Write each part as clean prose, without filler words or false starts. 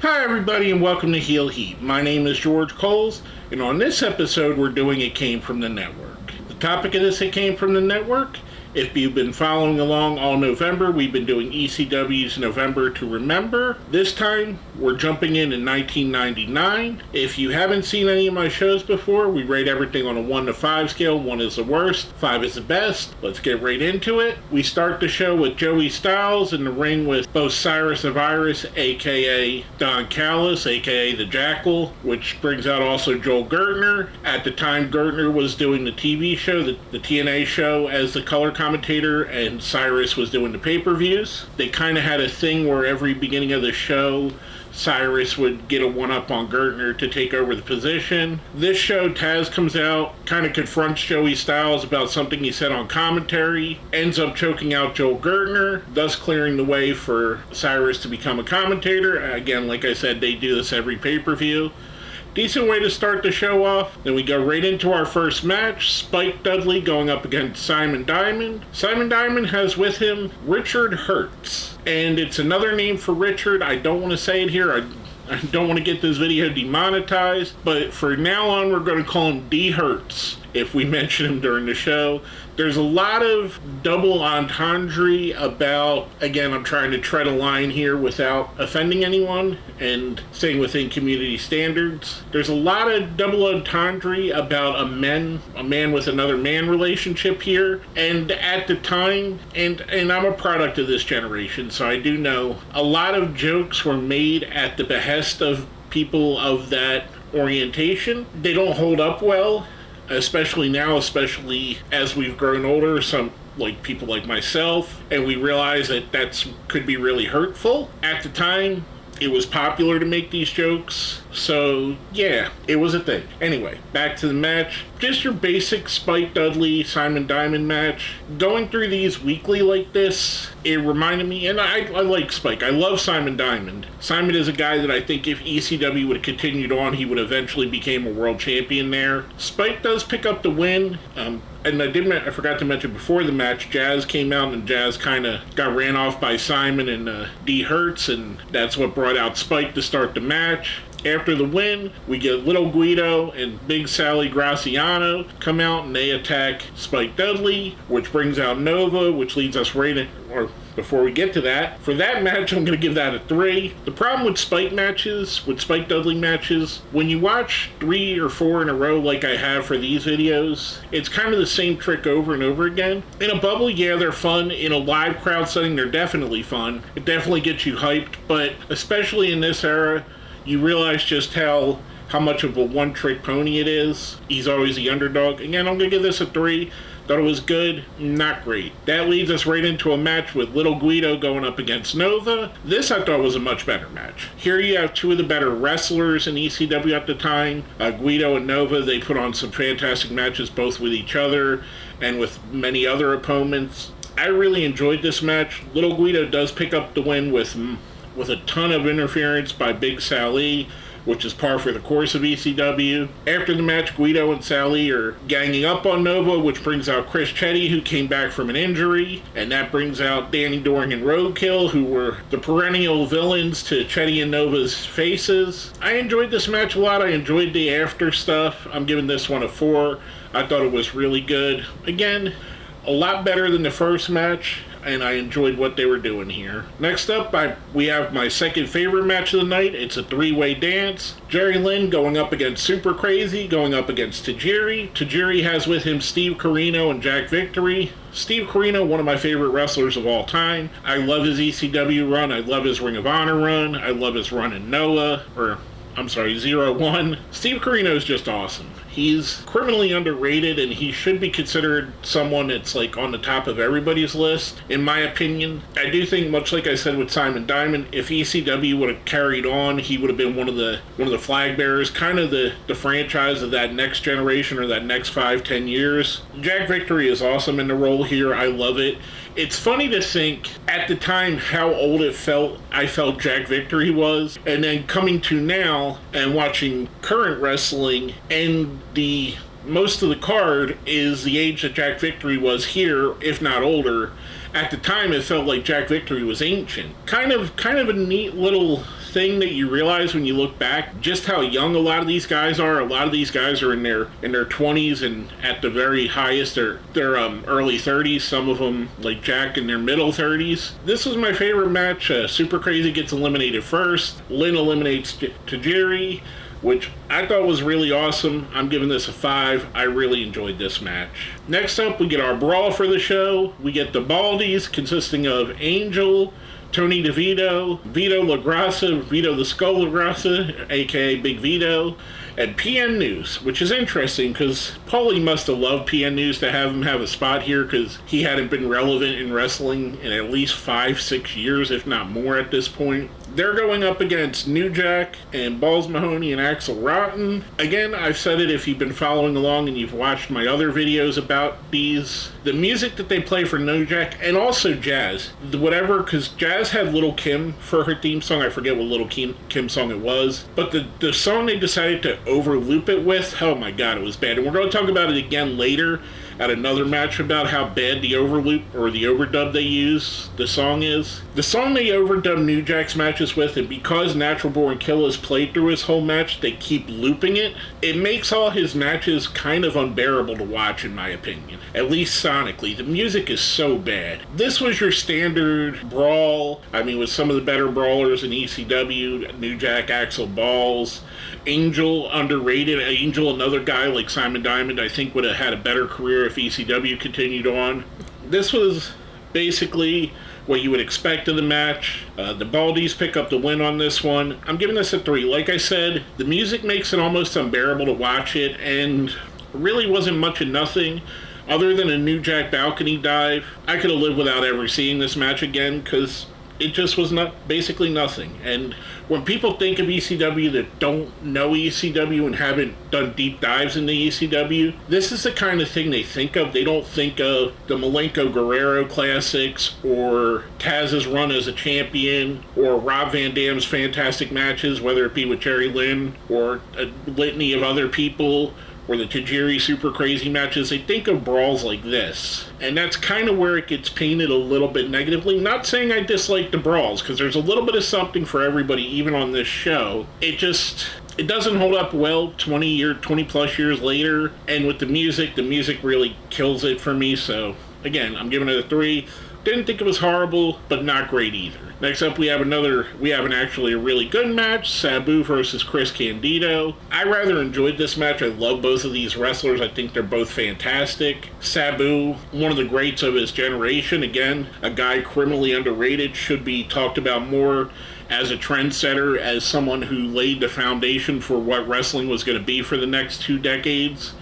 Hi everybody and welcome to Heel Heat. My name is George Coles, and on this episode we're doing It Came From the Network. The topic of this It Came From the Network, if you've been following along all November, we've been doing ECW's November To Remember. This time, we're jumping in 1999. If you haven't seen any of my shows before, we rate everything on a 1 to 5 scale. 1 is the worst, 5 is the best. Let's get right into it. We start the show with Joey Styles in the ring with both Cyrus the Virus, aka Don Callis, aka the Jackal, which brings out also Joel Gertner. At the time, Gertner was doing the TV show, the TNA show, as the color commentator, and Cyrus was doing the pay-per-views. They kind of had a thing where every beginning of the show, Cyrus would get a one-up on Gertner to take over the position. This show, Taz comes out, kind of confronts Joey Styles about something he said on commentary, ends up choking out Joel Gertner, thus clearing the way for Cyrus to become a commentator. Again, like I said, they do this every pay-per-view. Decent way to start the show off. Then we go right into our first match. Spike Dudley going up against Simon Diamond. Simon Diamond has with him Richard Hertz. And it's another name for Richard. I don't want to say it here. I don't want to get this video demonetized. But for now on, we're going to call him D. Hertz if we mention him during the show. There's a lot of double entendre about, again, I'm trying to tread a line here without offending anyone and staying within community standards. There's a lot of double entendre about a man with another man relationship here. And at the time, and I'm a product of this generation, so I do know, a lot of jokes were made at the behest of people of that orientation. They don't hold up well. Especially now, especially as we've grown older, some like people like myself, and we realize that could be really hurtful. At the time, it was popular to make these jokes, so yeah, it was a thing. Anyway, back to the match. Just your basic Spike Dudley, Simon Diamond match. Going through these weekly like this, it reminded me, and I like Spike. I love Simon Diamond. Simon is a guy that I think if ECW would have continued on, he would eventually become a world champion there. Spike does pick up the win. And I forgot to mention before the match, Jazz came out and Jazz kind of got ran off by Simon and D. Hertz, and that's what brought out Spike to start the match. After the win, we get Little Guido and Big Sally Graciano come out and they attack Spike Dudley, which brings out Nova, which leads us right in, or before we get to that, for that match, I'm going to give that a 3. The problem with Spike Dudley matches, when you watch 3 or 4 in a row like I have for these videos, it's kind of the same trick over and over again. In a bubble, yeah, they're fun. In a live crowd setting, they're definitely fun. It definitely gets you hyped, but especially in this era, you realize just how much of a one-trick pony it is. He's always the underdog. Again, I'm going to give this a 3. Thought it was good, not great. That leads us right into a match with Little Guido going up against Nova. This I thought was a much better match. Here you have two of the better wrestlers in ECW at the time. Guido and Nova, they put on some fantastic matches both with each other and with many other opponents. I really enjoyed this match. Little Guido does pick up the win with a ton of interference by Big Sally, which is par for the course of ECW. After the match, Guido and Sally are ganging up on Nova, which brings out Chris Chetty, who came back from an injury, and that brings out Danny Doring and Roadkill, who were the perennial villains to Chetty and Nova's faces. I enjoyed this match a lot. I enjoyed the after stuff. I'm giving this one a 4. I thought it was really good. Again, a lot better than the first match, and I enjoyed what they were doing here. Next up, we have my second favorite match of the night. It's a 3-way dance. Jerry Lynn going up against Super Crazy, going up against Tajiri. Tajiri has with him Steve Corino and Jack Victory. Steve Corino, one of my favorite wrestlers of all time. I love his ECW run. I love his Ring of Honor run. I love his run in NOAH, 0-1. Steve Corino is just awesome. He's criminally underrated, and he should be considered someone that's like on the top of everybody's list, in my opinion. I do think, much like I said with Simon Diamond, if ECW would have carried on, he would have been one of the flag bearers, kind of the franchise of that next generation or that next 5-10 years. Jack Victory is awesome in the role here. I love it. It's funny to think at the time how old I felt Jack Victory was, and then coming to now and watching current wrestling, and most of the card is the age that Jack Victory was here, if not older, at the time it felt like Jack Victory was ancient. Kind of a neat little thing that you realize when you look back just how young a lot of these guys are. A lot of these guys are in their 20s, and at the very highest they're early 30s. Some of them, like Jack, in their middle 30s. This was my favorite match. Super Crazy gets eliminated first. Lynn eliminates Tajiri, which I thought was really awesome. I'm giving this a 5. I really enjoyed this match. Next up, we get our brawl for the show. We get the Baldies, consisting of Angel, Tony DeVito, Vito LaGrassa, Vito the Skull LaGrassa, aka Big Vito, and PN News, which is interesting because Paulie must have loved PN News to have him have a spot here, because he hadn't been relevant in wrestling in at least 5-6 years, if not more at this point. They're going up against New Jack and Balls Mahoney and Axel Rotten. Again, I've said it if you've been following along and you've watched my other videos about these. The music that they play for New Jack, and also Jazz, because Jazz had Little Kim for her theme song. I forget what Little Kim song it was. But the song they decided to overloop it with, oh my god, it was bad. And we're going to talk about it again later at another match about how bad the overloop or the overdub they use the song is. The song they overdub New Jack's matches with, and because Natural Born Killa's played through his whole match, they keep looping it. It makes all his matches kind of unbearable to watch, in my opinion. At least sonically. The music is so bad. This was your standard brawl. I mean, with some of the better brawlers in ECW, New Jack, Axel, Balls. Angel, underrated. Angel, another guy like Simon Diamond, I think would have had a better career if ECW continued on. This was basically what you would expect of the match. The Baldies pick up the win on this one. I'm giving this a 3. Like I said, the music makes it almost unbearable to watch it, and really wasn't much of nothing other than a New Jack balcony dive. I could have lived without ever seeing this match again, because it just was basically nothing. And when people think of ECW that don't know ECW and haven't done deep dives into ECW, this is the kind of thing they think of. They don't think of the Malenko Guerrero classics, or Taz's run as a champion, or Rob Van Dam's fantastic matches, whether it be with Jerry Lynn or a litany of other people, or the Tajiri Super Crazy matches. They think of brawls like this. And that's kind of where it gets painted a little bit negatively. Not saying I dislike the brawls, because there's a little bit of something for everybody, even on this show. It doesn't hold up well 20 plus years later. And with the music really kills it for me. So, again, I'm giving it a 3. Didn't think it was horrible, but not great either. Next up, we have actually a really good match, Sabu versus Chris Candido. I rather enjoyed this match. I love both of these wrestlers. I think they're both fantastic. Sabu, one of the greats of his generation. Again, a guy criminally underrated, should be talked about more as a trendsetter, as someone who laid the foundation for what wrestling was going to be for the next 2 decades.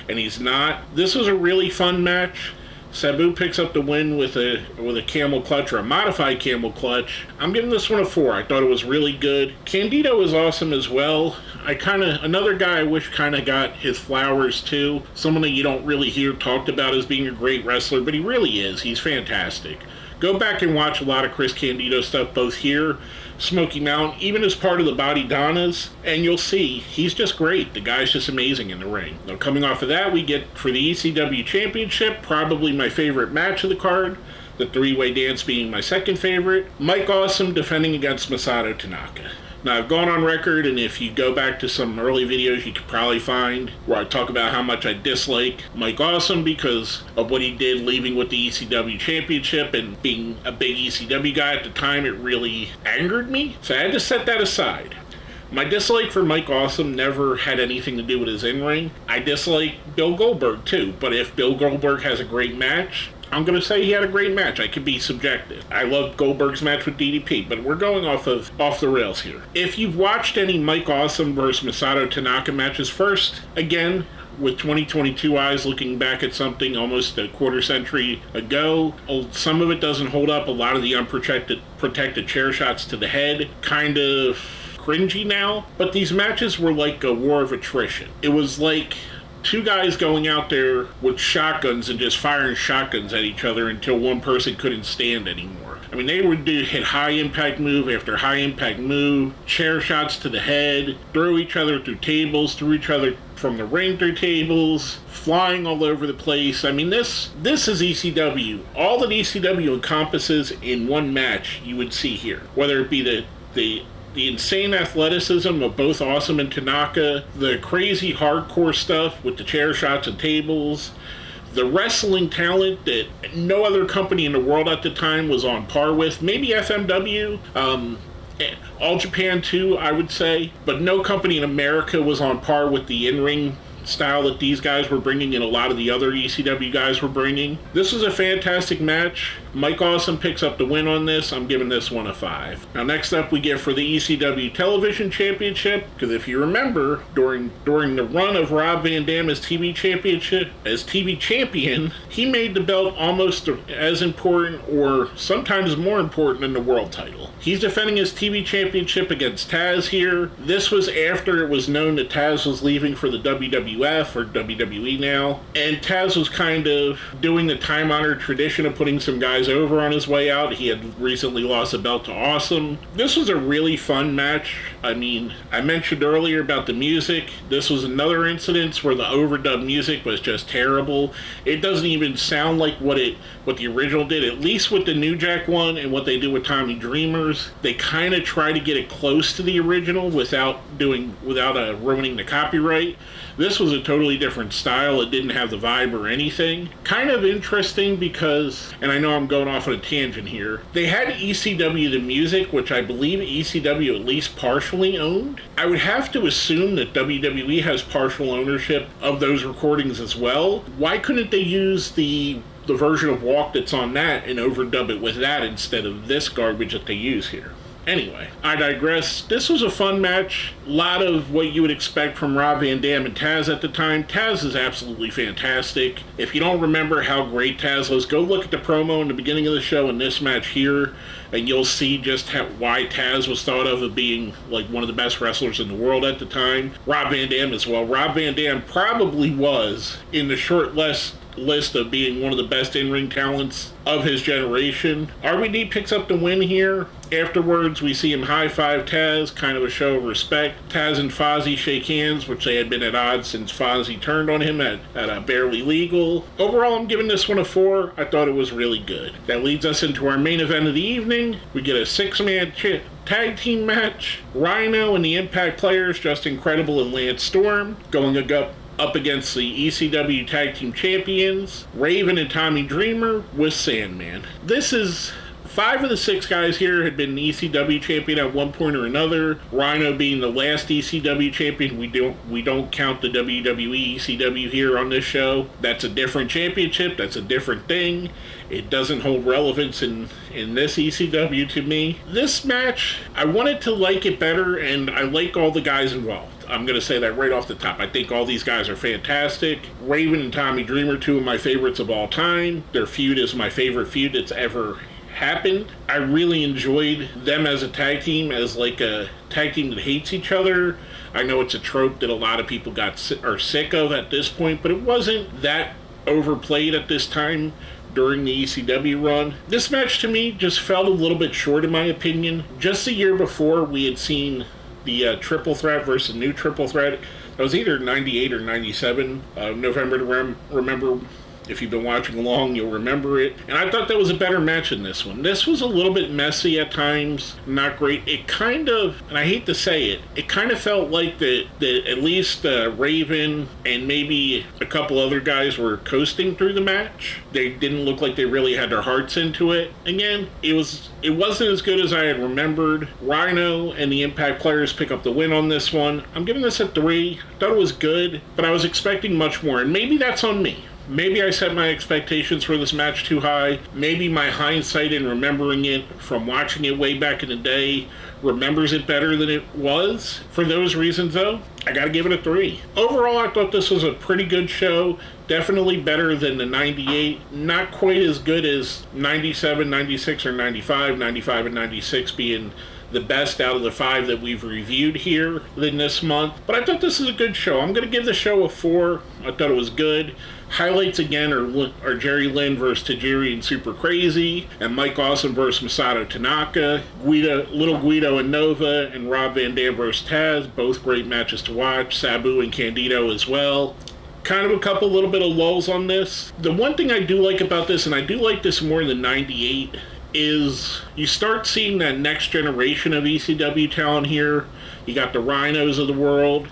And he's not. This was a really fun match. Sabu picks up the win with a camel clutch, or a modified camel clutch. I'm giving this one a 4. I thought it was really good. Candido is awesome as well. Another guy I wish kind of got his flowers too. Someone that you don't really hear talked about as being a great wrestler, but he really is. He's fantastic. Go back and watch a lot of Chris Candido stuff, both here, Smoky Mountain, even as part of the Body Donnas, and you'll see he's just great. The guy's just amazing in the ring. Now, coming off of that, we get, for the ECW Championship, probably my favorite match of the card, the 3-way dance being my second favorite. Mike Awesome defending against Masato Tanaka. Now, I've gone on record, and if you go back to some early videos, you could probably find where I talk about how much I dislike Mike Awesome because of what he did leaving with the ECW Championship, and being a big ECW guy at the time, it really angered me. So I had to set that aside. My dislike for Mike Awesome never had anything to do with his in-ring. I dislike Bill Goldberg too, but if Bill Goldberg has a great match, I'm going to say he had a great match. I could be subjective. I love Goldberg's match with DDP, but we're going off the rails here. If you've watched any Mike Awesome versus Masato Tanaka matches, first, again, with 2022 eyes, looking back at something almost a quarter century ago, some of it doesn't hold up. A lot of the protected chair shots to the head, kind of cringy now. But these matches were like a war of attrition. It was like 2 guys going out there with shotguns and just firing shotguns at each other until one person couldn't stand anymore. I mean, they would hit high impact move after high impact move, chair shots to the head, throw each other through tables, threw each other from the ring through tables, flying all over the place. I mean, this is ECW. All that ECW encompasses in one match you would see here. Whether it be the insane athleticism of both Awesome and Tanaka, the crazy hardcore stuff with the chair shots and tables, the wrestling talent that no other company in the world at the time was on par with. Maybe FMW, All Japan too, I would say, but no company in America was on par with the in-ring style that these guys were bringing and a lot of the other ECW guys were bringing. This was a fantastic match. Mike Awesome picks up the win on this. I'm giving this one a 5. Now next up we get for the ECW Television Championship, because if you remember, during the run of Rob Van Dam as TV champion, he made the belt almost as important or sometimes more important than the world title. He's defending his TV championship against Taz here. This was after it was known that Taz was leaving for the WWF or WWE now, and Taz was kind of doing the time-honored tradition of putting some guys over on his way out. He had recently lost the belt to Awesome. This was a really fun match. I mean, I mentioned earlier about the music. This was another incident where the overdub music was just terrible. It doesn't even sound like what the original did, at least with the New Jack one and what they do with Tommy Dreamers. They kind of try to get it close to the original without ruining the copyright. This was a totally different style. It didn't have the vibe or anything. Kind of interesting because, and I know I'm going off on a tangent here, they had ECW the music, which I believe ECW at least partially owned. I would have to assume that WWE has partial ownership of those recordings as well. Why couldn't they use the version of Walk that's on that and overdub it with that instead of this garbage that they use here? Anyway, I digress. This was a fun match. A lot of what you would expect from Rob Van Dam and Taz at the time. Taz is absolutely fantastic. If you don't remember how great Taz was, go look at the promo in the beginning of the show in this match here, and you'll see just why Taz was thought of being like one of the best wrestlers in the world at the time. Rob Van Dam as well. Rob Van Dam probably was in the short list of being one of the best in-ring talents of his generation. RVD picks up the win here. Afterwards, we see him high-five Taz, kind of a show of respect. Taz and Fozzy shake hands, which they had been at odds since Fozzy turned on him at Barely Legal. Overall, I'm giving this one a 4. I thought it was really good. That leads us into our main event of the evening. We get a 6-man tag team match. Rhino and the Impact Players, Justin Credible and Lance Storm, going up against the ECW Tag Team Champions, Raven and Tommy Dreamer with Sandman. This is 5 of the 6 guys here had been ECW champion at one point or another. Rhino being the last ECW champion. We don't count the WWE ECW here on this show. That's a different championship. That's a different thing. It doesn't hold relevance in this ECW to me. This match, I wanted to like it better, and I like all the guys involved. I'm going to say that right off the top. I think all these guys are fantastic. Raven and Tommy Dreamer, 2 of my favorites of all time. Their feud is my favorite feud that's ever happened. I really enjoyed them as a tag team, as like a tag team that hates each other. I know it's a trope that a lot of people are sick of at this point, but it wasn't that overplayed at this time during the ECW run. This match to me just felt a little bit short in my opinion. Just a year before, we had seen the Triple Threat versus New Triple Threat. That was either 98 or 97. November to Remember. If you've been watching along, you'll remember it. And I thought that was a better match than this one. This was a little bit messy at times, not great. It kind of, and I hate to say it, it kind of felt like that at least Raven and maybe a couple other guys were coasting through the match. They didn't look like they really had their hearts into it. Again, it wasn't as good as I had remembered. Rhino and the Impact Players pick up the win on this one. I'm giving this a 3. I thought it was good, but I was expecting much more, and maybe that's on me. Maybe I set my expectations for this match too high. Maybe my hindsight in remembering it from watching it way back in the day remembers it better than it was. For those reasons, though, I gotta give it a 3. Overall, I thought this was a pretty good show. Definitely better than the 98. Not quite as good as 97, 96, or 95. 95 and 96 being the best out of the 5 that we've reviewed here in this month. But I thought this is a good show. I'm going to give the show a 4. I thought it was good. Highlights again are Jerry Lynn versus Tajiri and Super Crazy, and Mike Awesome versus Masato Tanaka, Little Guido and Nova, and Rob Van Dam versus Taz, both great matches to watch. Sabu and Candido as well. Kind of a couple little bit of lulls on this. The one thing I do like about this, and I do like this more than 98, is you start seeing that next generation of ECW talent here. You got the Rhinos of the world,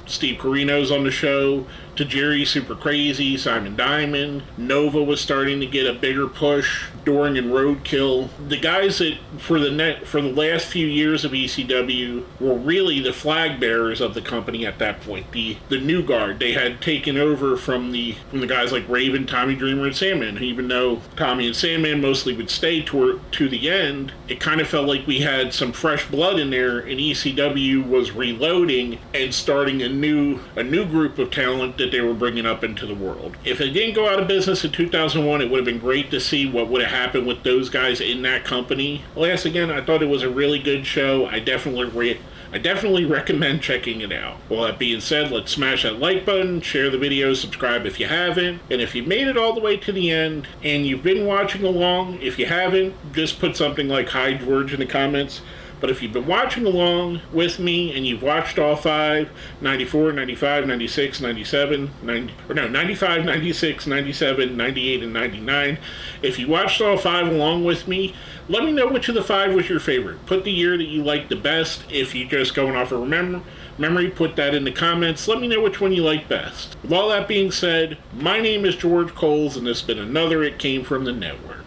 Steve Corino's on the show, Tajiri, Super Crazy, Simon Diamond. Nova was starting to get a bigger push. Doring and Roadkill. The guys that for the last few years of ECW were really the flag bearers of the company at that point. The new guard. They had taken over from the guys like Raven, Tommy Dreamer, and Sandman. Even though Tommy and Sandman mostly would stay to the end, it kind of felt like we had some fresh blood in there, and ECW was reloading and starting a new group of talent that they were bringing up into the world. If they didn't go out of business in 2001, it would have been great to see what would have happened with those guys in that company. Alas, again, I thought it was a really good show. I definitely recommend checking it out. Well, that being said, let's smash that like button, share the video, subscribe if you haven't, and if you made it all the way to the end and you've been watching along, if you haven't, just put something like "Hi George" in the comments. But if you've been watching along with me and you've watched all 5, 94, 95, 96, 97, 95, 96, 97, 98, and 99, if you watched all 5 along with me, let me know which of the 5 was your favorite. Put the year that you liked the best. If you're just going off of memory, put that in the comments. Let me know which one you like best. With all that being said, my name is George Coles, and this has been another It Came From The Network.